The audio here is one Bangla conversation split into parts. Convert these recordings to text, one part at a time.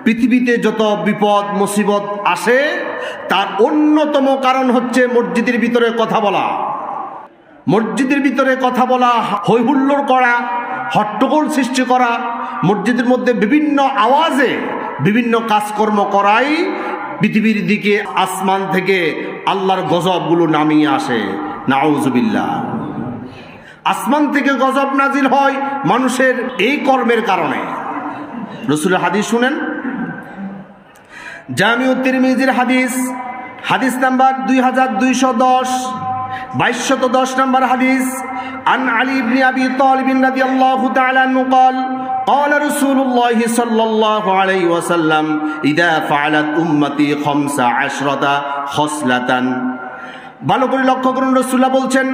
পৃথিবীতে যত বিপদ মুসিবত আসে তার অন্যতম কারণ হচ্ছে মসজিদের ভিতরে কথা বলা। মসজিদের ভিতরে কথা বলা, হৈ হুল্লোড় করা, হট্টগোল সৃষ্টি করা, মসজিদের মধ্যে বিভিন্ন আওয়াজে বিভিন্ন কাজকর্ম করাই পৃথিবীর দিকে আসমান থেকে আল্লাহর গজবগুলো নামিয়ে আসে। নাউজুবিল্লাহ। আসমান থেকে গজব নাজিল হয় মানুষের এই কর্মের কারণে। রাসূলের হাদিস শুনেন, জামিউ তিরমিজির হাদিস, হাদিস নাম্বার 2210, 2210 নম্বর হাদিস। আন আলী ইবনে আবি তালিব রাদিয়াল্লাহু তাআলা আনহু قال قال رسول الله صلى الله عليه وسلم اذا فعلت امتي 15 خصلة। ভালো করে লক্ষ্য করুন, রাসূলুল্লাহ বলছেন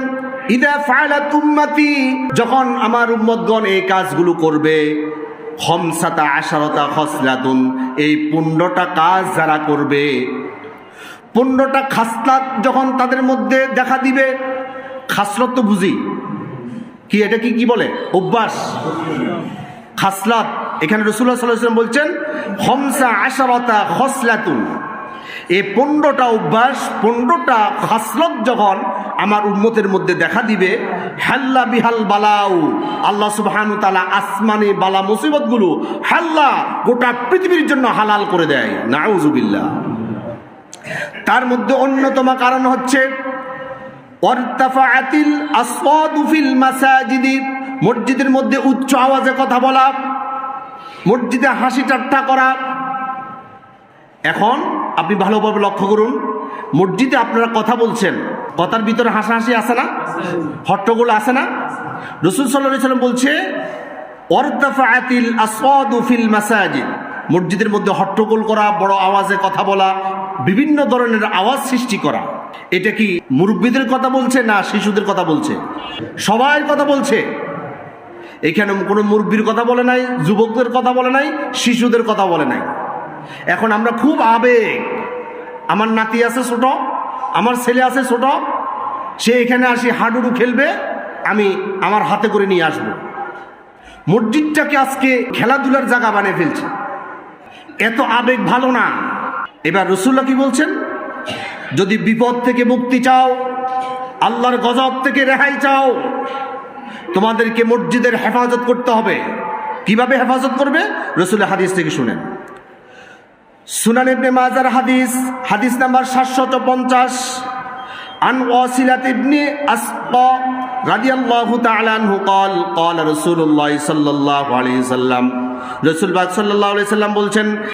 ইদা ফাআলাত উম্মতি, যখন আমার উম্মতগণ এই কাজগুলো করবে, 15 খসলাতুন, এই 15টা কাজ যারা করবে, 15টা খাসলাত যখন তাদের মধ্যে দেখা দিবে। খাসলত তো বুঝি কি, এটা কি বলে? অভ্যাস। খাসলাত, এখানে রাসূলুল্লাহ সাল্লাল্লাহু আলাইহি ওয়াসাল্লাম বলছেন 15 খসলাতুন, এই 15টা অভ্যাস, 15টা খাসলত যখন আমার উম্মতের মধ্যে দেখা দিবে, হাল্লা বিহাল বালাউ, আল্লাহ সুবহানাহু ওয়া তাআলা আসমানি বালা মুসিবতগুলো হাল্লা গোটা পৃথিবীর জন্য হালাল করে দেয়। নাউজুবিল্লাহ। তার মধ্যে অন্যতম কারণ হচ্ছে ওয়ারতাফাআতিল আসওয়াতু ফিল মাসাজিদি, মসজিদের মধ্যে উচ্চ আওয়াজে কথা বলা, মসজিদে হাসি ঠাট্টা করা। এখন আপনি ভালোভাবে লক্ষ্য করুন, মসজিদে আপনারা কথা বলছেন, কথার ভিতরে হাসাহাসি আছে না, হট্টগোল আছে না? রাসূল সাল্লাল্লাহু আলাইহি ওয়াসাল্লাম বলছে ওয়ারতাফাআতিল আসওয়াতু ফিল মাসাজিদ, মসজিদের মধ্যে হট্টগোল করা, বড় আওয়াজে কথা বলা, বিভিন্ন ধরনের আওয়াজ সৃষ্টি করা। এটা কি মুরব্বীদের কথা বলছে না শিশুদের কথা বলছে? সবার কথা বলছে। এখানে কোনো মুরব্বীর কথা বলে নাই, যুবকদের কথা বলে নাই, শিশুদের কথা বলে নাই। এখন আমরা খুব আবেগ, আমার নাতি আছে ছোট, আমার ছেলে আছে ছোট, সে এখানে আসি হাডুডু খেলবে, আমি আমার হাতে করে নিয়ে আসবো। মসজিদটাকে আজকে খেলাধুলার জায়গা বানিয়ে ফেলছে। এত আবেগ ভালো না। এবার রাসূলুল্লাহ কি বলছেন? যদি বিপদ থেকে মুক্তি চাও, আল্লাহর গজব থেকে রেহাই চাও, তোমাদেরকে মসজিদের হেফাজত করতে হবে। কিভাবে হেফাজত করবে? রাসূলের হাদিস থেকে শুনেন। সুনান ইবনে মাজার হাদিস, হাদিস নাম্বার 750, আন ওয়াসিলাত ইবনে আসকা রাদিয়াল্লাহু তাআলা আনহু قال قال رسول الله صلى الله عليه وسلم, রাসূল পাক সাল্লাল্লাহু আলাইহি ওয়াসাল্লাম বলছেন